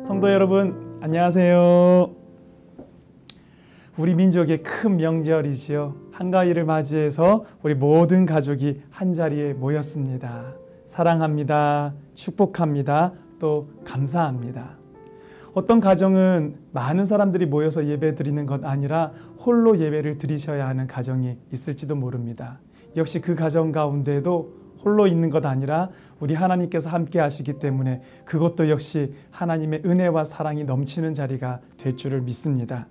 성도 여러분, 안녕하세요. 우리 민족의 큰 명절이지요. 한가위를 맞이해서 우리 모든 가족이 한자리에 모였습니다. 사랑합니다. 축복합니다. 또 감사합니다. 어떤 가정은 많은 사람들이 모여서 예배 드리는 것 아니라 홀로 예배를 드리셔야 하는 가정이 있을지도 모릅니다. 역시 그 가정 가운데도 홀로 있는 것 아니라 우리 하나님께서 함께 하시기 때문에 그것도 역시 하나님의 은혜와 사랑이 넘치는 자리가 될 줄을 믿습니다.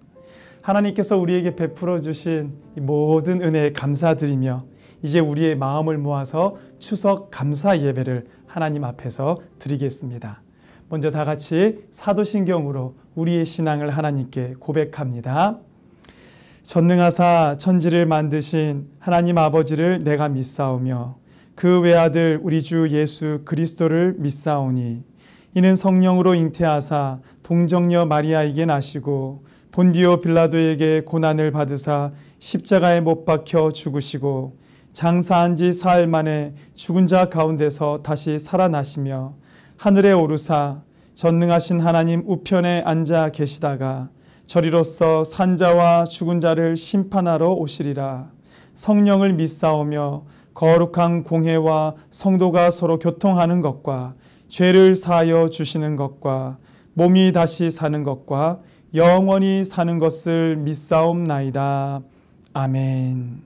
하나님께서 우리에게 베풀어 주신 이 모든 은혜에 감사드리며 이제 우리의 마음을 모아서 추석 감사 예배를 하나님 앞에서 드리겠습니다. 먼저 다 같이 사도신경으로 우리의 신앙을 하나님께 고백합니다. 전능하사 천지를 만드신 하나님 아버지를 내가 믿사오며 그 외아들 우리 주 예수 그리스도를 믿사오니 이는 성령으로 잉태하사 동정녀 마리아에게 나시고 본디오 빌라도에게 고난을 받으사 십자가에 못 박혀 죽으시고 장사한 지 사흘 만에 죽은 자 가운데서 다시 살아나시며 하늘에 오르사 전능하신 하나님 우편에 앉아 계시다가 저리로서 산자와 죽은 자를 심판하러 오시리라. 성령을 믿사오며 거룩한 공회와 성도가 서로 교통하는 것과 죄를 사하여 주시는 것과 몸이 다시 사는 것과 영원히 사는 것을 믿사옵나이다. 아멘.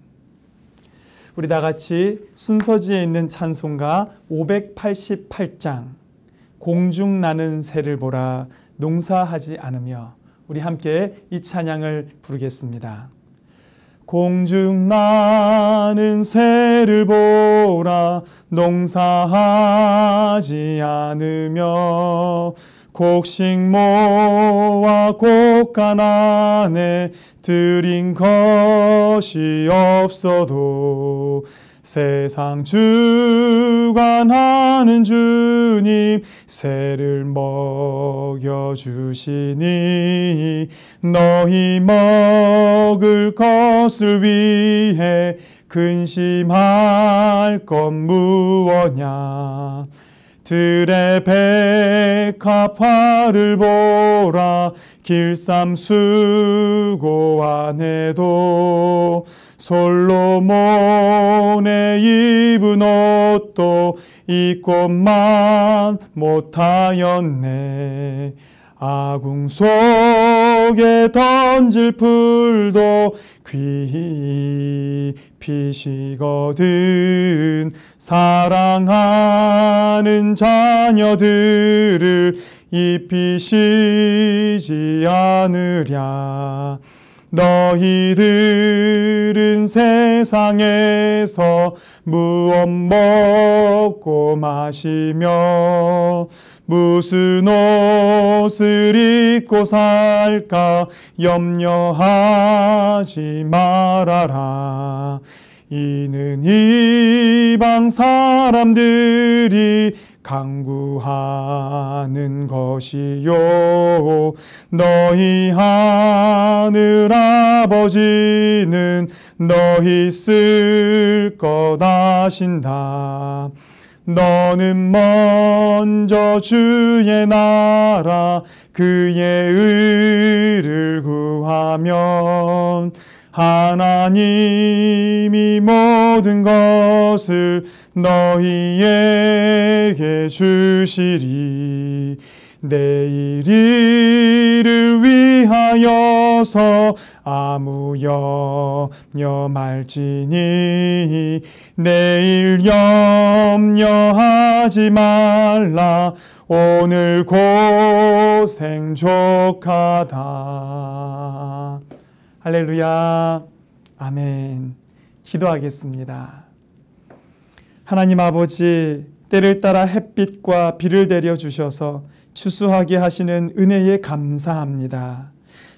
우리 다 같이 순서지에 있는 찬송가 588장 공중 나는 새를 보라 농사하지 않으며 우리 함께 이 찬양을 부르겠습니다. 공중 나는 새를 보라 농사하지 않으며 곡식 모아 곡간 안에 들인 것이 없어도 세상 주관하는 주님 새를 먹여주시니 너희 먹을 것을 위해 근심할 것 무엇냐. 들의 백합화를 보라 길쌈 수고 안 해도 솔로몬의 입은 옷도 입고만 못하였네. 아궁 속에 던질 풀도 귀피시거든 사랑하는 자녀들을 입히시지 않으랴. 너희들은 세상에서 무엇 먹고 마시며 무슨 옷을 입고 살까 염려하지 말아라. 이는 이방 사람들이 강구하는 것이요 너희 하늘 아버지는 너희 쓸 것 아신다. 너는 먼저 주의 나라 그의 의를 구하면 하나님이 모든 것을 너희에게 주시리. 내일 일을 위하여서 아무 염려 말지니 내일 염려하지 말라. 오늘 고생 족하다. 할렐루야. 아멘. 기도하겠습니다. 하나님 아버지, 때를 따라 햇빛과 비를 내려 주셔서 추수하게 하시는 은혜에 감사합니다.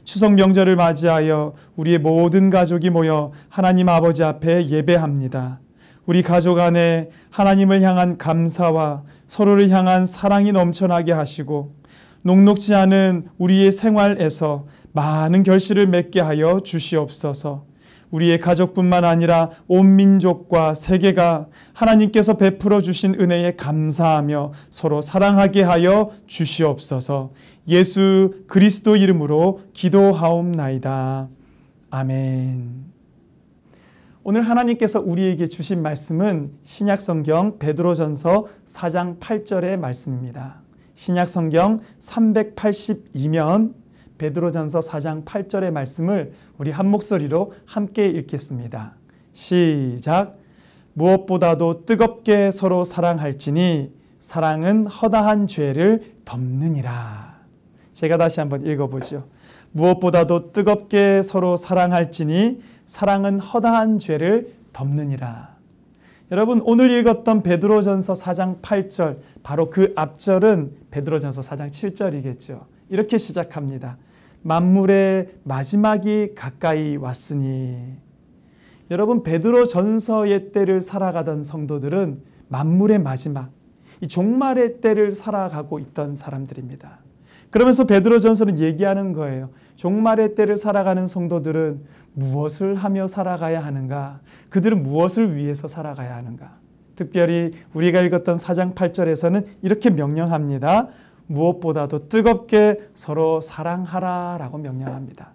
추석 명절을 맞이하여 우리의 모든 가족이 모여 하나님 아버지 앞에 예배합니다. 우리 가족 안에 하나님을 향한 감사와 서로를 향한 사랑이 넘쳐나게 하시고 녹록지 않은 우리의 생활에서 많은 결실을 맺게 하여 주시옵소서. 우리의 가족뿐만 아니라 온 민족과 세계가 하나님께서 베풀어 주신 은혜에 감사하며 서로 사랑하게 하여 주시옵소서. 예수 그리스도 이름으로 기도하옵나이다. 아멘. 오늘 하나님께서 우리에게 주신 말씀은 신약성경 베드로전서 4장 8절의 말씀입니다. 신약성경 382면 베드로전서 4장 8절의 말씀을 우리 한 목소리로 함께 읽겠습니다. 시작. 무엇보다도 뜨겁게 서로 사랑할지니 사랑은 허다한 죄를 덮느니라. 제가 다시 한번 읽어보죠. 무엇보다도 뜨겁게 서로 사랑할지니 사랑은 허다한 죄를 덮느니라. 여러분, 오늘 읽었던 베드로전서 4장 8절, 바로 그 앞절은 베드로전서 4장 7절이겠죠. 이렇게 시작합니다. 만물의 마지막이 가까이 왔으니. 여러분, 베드로전서의 때를 살아가던 성도들은 만물의 마지막, 이 종말의 때를 살아가고 있던 사람들입니다. 그러면서 베드로전서는 얘기하는 거예요. 종말의 때를 살아가는 성도들은 무엇을 하며 살아가야 하는가? 그들은 무엇을 위해서 살아가야 하는가? 특별히 우리가 읽었던 4장 8절에서는 이렇게 명령합니다. 무엇보다도 뜨겁게 서로 사랑하라 라고 명령합니다.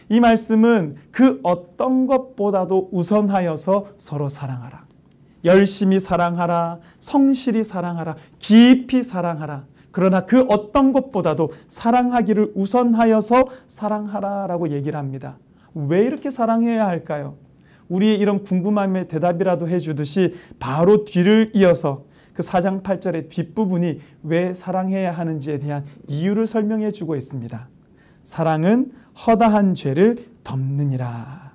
이 말씀은 그 어떤 것보다도 우선하여서 서로 사랑하라. 열심히 사랑하라. 성실히 사랑하라. 깊이 사랑하라. 그러나 그 어떤 것보다도 사랑하기를 우선하여서 사랑하라라고 얘기를 합니다. 왜 이렇게 사랑해야 할까요? 우리의 이런 궁금함에 대답이라도 해주듯이 바로 뒤를 이어서 그 4장 8절의 뒷부분이 왜 사랑해야 하는지에 대한 이유를 설명해 주고 있습니다. 사랑은 허다한 죄를 덮느니라.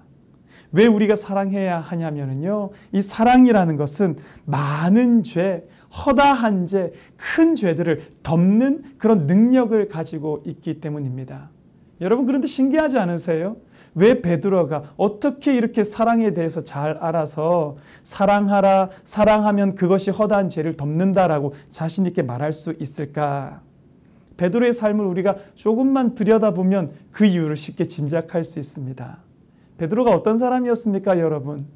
왜 우리가 사랑해야 하냐면요, 이 사랑이라는 것은 많은 죄, 허다한 죄, 큰 죄들을 덮는 그런 능력을 가지고 있기 때문입니다. 여러분, 그런데 신기하지 않으세요? 왜 베드로가 어떻게 이렇게 사랑에 대해서 잘 알아서 사랑하라, 사랑하면 그것이 허다한 죄를 덮는다라고 자신 있게 말할 수 있을까? 베드로의 삶을 우리가 조금만 들여다보면 그 이유를 쉽게 짐작할 수 있습니다. 베드로가 어떤 사람이었습니까, 여러분?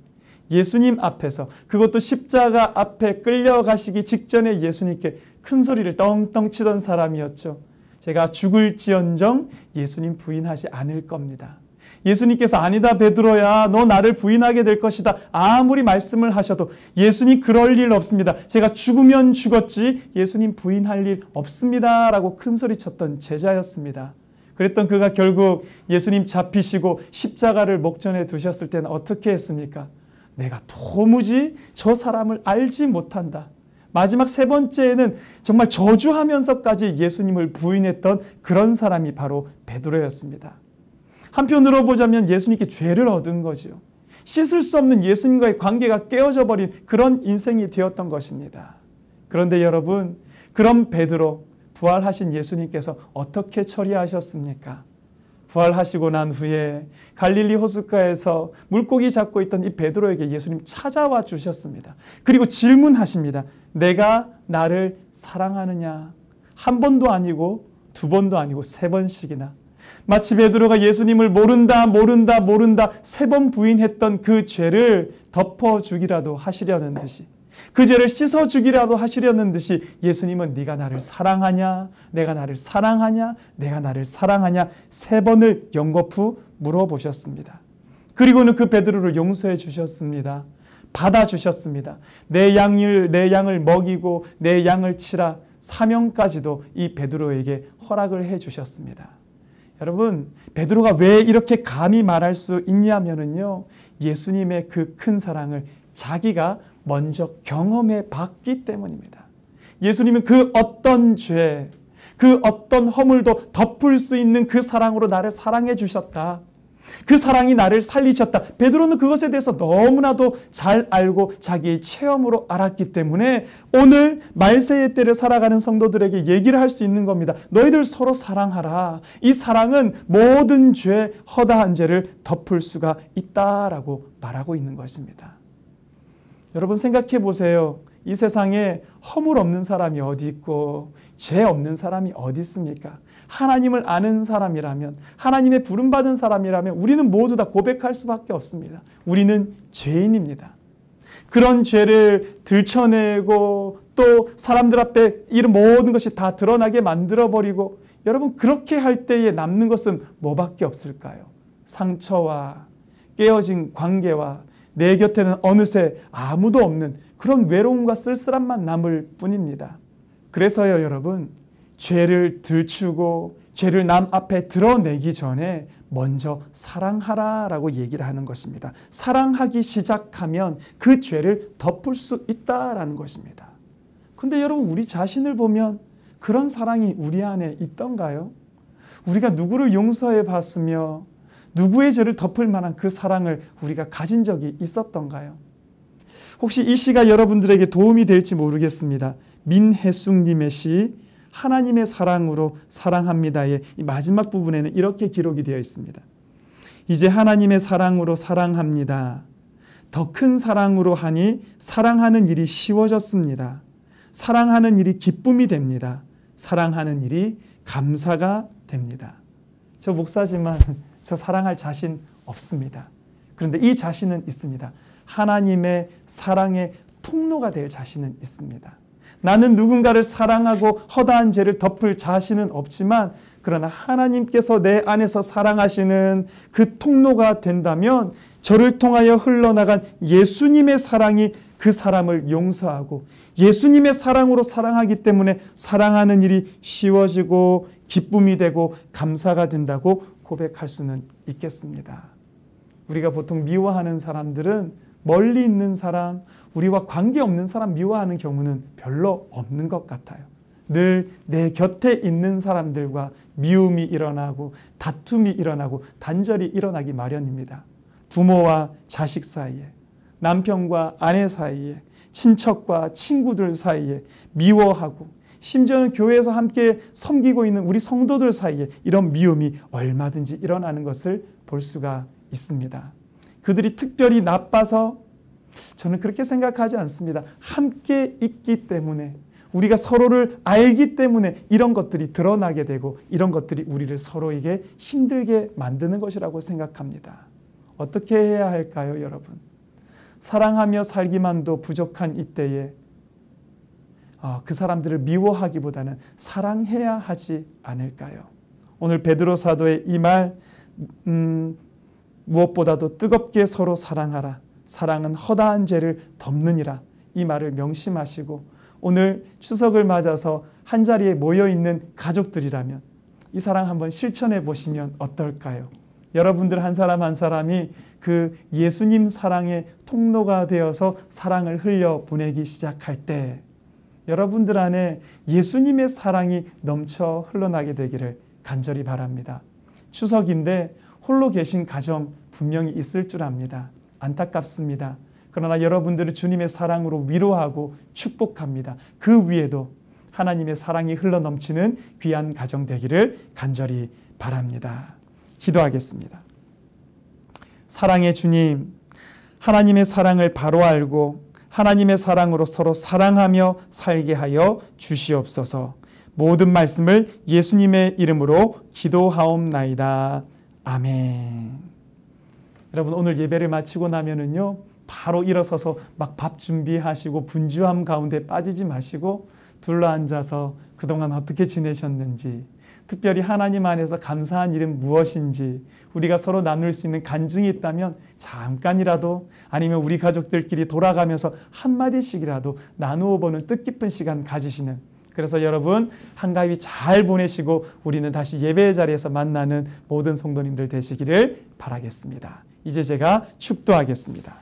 예수님 앞에서, 그것도 십자가 앞에 끌려가시기 직전에 예수님께 큰 소리를 떵떵 치던 사람이었죠. 제가 죽을지언정 예수님 부인하지 않을 겁니다. 예수님께서 아니다 베드로야, 너 나를 부인하게 될 것이다, 아무리 말씀을 하셔도 예수님 그럴 일 없습니다. 제가 죽으면 죽었지 예수님 부인할 일 없습니다 라고 큰 소리 쳤던 제자였습니다. 그랬던 그가 결국 예수님 잡히시고 십자가를 목전에 두셨을 때는 어떻게 했습니까? 내가 도무지 저 사람을 알지 못한다. 마지막 세 번째에는 정말 저주하면서까지 예수님을 부인했던 그런 사람이 바로 베드로였습니다. 한편으로 보자면 예수님께 죄를 얻은 거죠. 씻을 수 없는 예수님과의 관계가 깨어져 버린 그런 인생이 되었던 것입니다. 그런데 여러분, 그런 베드로, 부활하신 예수님께서 어떻게 처리하셨습니까? 부활하시고 난 후에 갈릴리 호숫가에서 물고기 잡고 있던 이 베드로에게 예수님 찾아와 주셨습니다. 그리고 질문하십니다. 내가 나를 사랑하느냐? 한 번도 아니고 두 번도 아니고 세 번씩이나. 마치 베드로가 예수님을 모른다 세 번 부인했던 그 죄를 덮어주기라도 하시려는 듯이, 그 죄를 씻어주기라도 하시려는 듯이 예수님은 네가 나를 사랑하냐? 내가 나를 사랑하냐? 내가 나를 사랑하냐? 세 번을 연거푸 물어보셨습니다. 그리고는 그 베드로를 용서해 주셨습니다. 받아주셨습니다. 내 양을 먹이고 내 양을 치라, 사명까지도 이 베드로에게 허락을 해 주셨습니다. 여러분, 베드로가 왜 이렇게 감히 말할 수 있냐면요, 예수님의 그 큰 사랑을 자기가 먼저 경험해 봤기 때문입니다. 예수님은 그 어떤 죄, 그 어떤 허물도 덮을 수 있는 그 사랑으로 나를 사랑해 주셨다. 그 사랑이 나를 살리셨다. 베드로는 그것에 대해서 너무나도 잘 알고 자기의 체험으로 알았기 때문에 오늘 말세의 때를 살아가는 성도들에게 얘기를 할 수 있는 겁니다. 너희들 서로 사랑하라. 이 사랑은 모든 죄, 허다한 죄를 덮을 수가 있다라고 말하고 있는 것입니다. 여러분 생각해 보세요. 이 세상에 허물 없는 사람이 어디 있고 죄 없는 사람이 어디 있습니까? 하나님을 아는 사람이라면, 하나님의 부름받은 사람이라면 우리는 모두 다 고백할 수밖에 없습니다. 우리는 죄인입니다. 그런 죄를 들춰내고 또 사람들 앞에 이런 모든 것이 다 드러나게 만들어버리고, 여러분 그렇게 할 때에 남는 것은 뭐밖에 없을까요? 상처와 깨어진 관계와 내 곁에는 어느새 아무도 없는 그런 외로움과 쓸쓸함만 남을 뿐입니다. 그래서요 여러분, 죄를 들추고 죄를 남 앞에 드러내기 전에 먼저 사랑하라라고 얘기를 하는 것입니다. 사랑하기 시작하면 그 죄를 덮을 수 있다라는 것입니다. 근데 여러분, 우리 자신을 보면 그런 사랑이 우리 안에 있던가요? 우리가 누구를 용서해 봤으며 누구의 죄를 덮을 만한 그 사랑을 우리가 가진 적이 있었던가요? 혹시 이 시가 여러분들에게 도움이 될지 모르겠습니다. 민혜숙님의 시 하나님의 사랑으로 사랑합니다의 이 마지막 부분에는 이렇게 기록이 되어 있습니다. 이제 하나님의 사랑으로 사랑합니다. 더 큰 사랑으로 하니 사랑하는 일이 쉬워졌습니다. 사랑하는 일이 기쁨이 됩니다. 사랑하는 일이 감사가 됩니다. 저 목사지만 저 사랑할 자신 없습니다. 그런데 이 자신은 있습니다. 하나님의 사랑의 통로가 될 자신은 있습니다. 나는 누군가를 사랑하고 허다한 죄를 덮을 자신은 없지만, 그러나 하나님께서 내 안에서 사랑하시는 그 통로가 된다면 저를 통하여 흘러나간 예수님의 사랑이 그 사람을 용서하고, 예수님의 사랑으로 사랑하기 때문에 사랑하는 일이 쉬워지고 기쁨이 되고 감사가 된다고 고백할 수는 있겠습니다. 우리가 보통 미워하는 사람들은 멀리 있는 사람, 우리와 관계없는 사람 미워하는 경우는 별로 없는 것 같아요. 늘 내 곁에 있는 사람들과 미움이 일어나고 다툼이 일어나고 단절이 일어나기 마련입니다. 부모와 자식 사이에, 남편과 아내 사이에, 친척과 친구들 사이에 미워하고, 심지어는 교회에서 함께 섬기고 있는 우리 성도들 사이에 이런 미움이 얼마든지 일어나는 것을 볼 수가 있습니다. 그들이 특별히 나빠서 저는 그렇게 생각하지 않습니다. 함께 있기 때문에, 우리가 서로를 알기 때문에 이런 것들이 드러나게 되고 이런 것들이 우리를 서로에게 힘들게 만드는 것이라고 생각합니다. 어떻게 해야 할까요, 여러분? 사랑하며 살기만도 부족한 이때에 그 사람들을 미워하기보다는 사랑해야 하지 않을까요? 오늘 베드로 사도의 이 말, 무엇보다도 뜨겁게 서로 사랑하라. 사랑은 허다한 죄를 덮느니라. 이 말을 명심하시고 오늘 추석을 맞아서 한자리에 모여있는 가족들이라면 이 사랑 한번 실천해 보시면 어떨까요? 여러분들 한 사람 한 사람이 그 예수님 사랑의 통로가 되어서 사랑을 흘려보내기 시작할 때 여러분들 안에 예수님의 사랑이 넘쳐 흘러나게 되기를 간절히 바랍니다. 추석인데 홀로 계신 가정 분명히 있을 줄 압니다. 안타깝습니다. 그러나 여러분들을 주님의 사랑으로 위로하고 축복합니다. 그 위에도 하나님의 사랑이 흘러넘치는 귀한 가정 되기를 간절히 바랍니다. 기도하겠습니다. 사랑의 주님, 하나님의 사랑을 바로 알고 하나님의 사랑으로 서로 사랑하며 살게 하여 주시옵소서. 모든 말씀을 예수님의 이름으로 기도하옵나이다. 아멘. 여러분, 오늘 예배를 마치고 나면은요, 바로 일어서서 막 밥 준비하시고 분주함 가운데 빠지지 마시고 둘러앉아서 그동안 어떻게 지내셨는지, 특별히 하나님 안에서 감사한 일은 무엇인지 우리가 서로 나눌 수 있는 간증이 있다면 잠깐이라도, 아니면 우리 가족들끼리 돌아가면서 한마디씩이라도 나누어 보는 뜻깊은 시간 가지시는, 그래서 여러분 한가위 잘 보내시고 우리는 다시 예배의 자리에서 만나는 모든 성도님들 되시기를 바라겠습니다. 이제 제가 축도하겠습니다.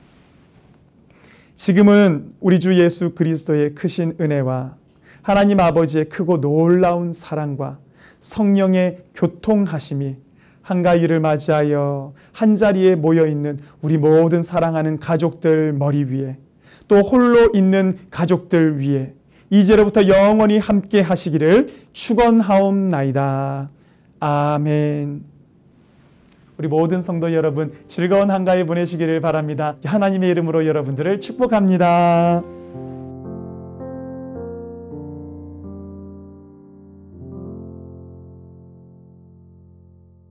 지금은 우리 주 예수 그리스도의 크신 은혜와 하나님 아버지의 크고 놀라운 사랑과 성령의 교통하심이 한가위를 맞이하여 한자리에 모여있는 우리 모든 사랑하는 가족들 머리 위에, 또 홀로 있는 가족들 위에 이제로부터 영원히 함께 하시기를 축원하옵나이다. 아멘. 우리 모든 성도 여러분, 즐거운 한가위 보내시기를 바랍니다. 하나님의 이름으로 여러분들을 축복합니다.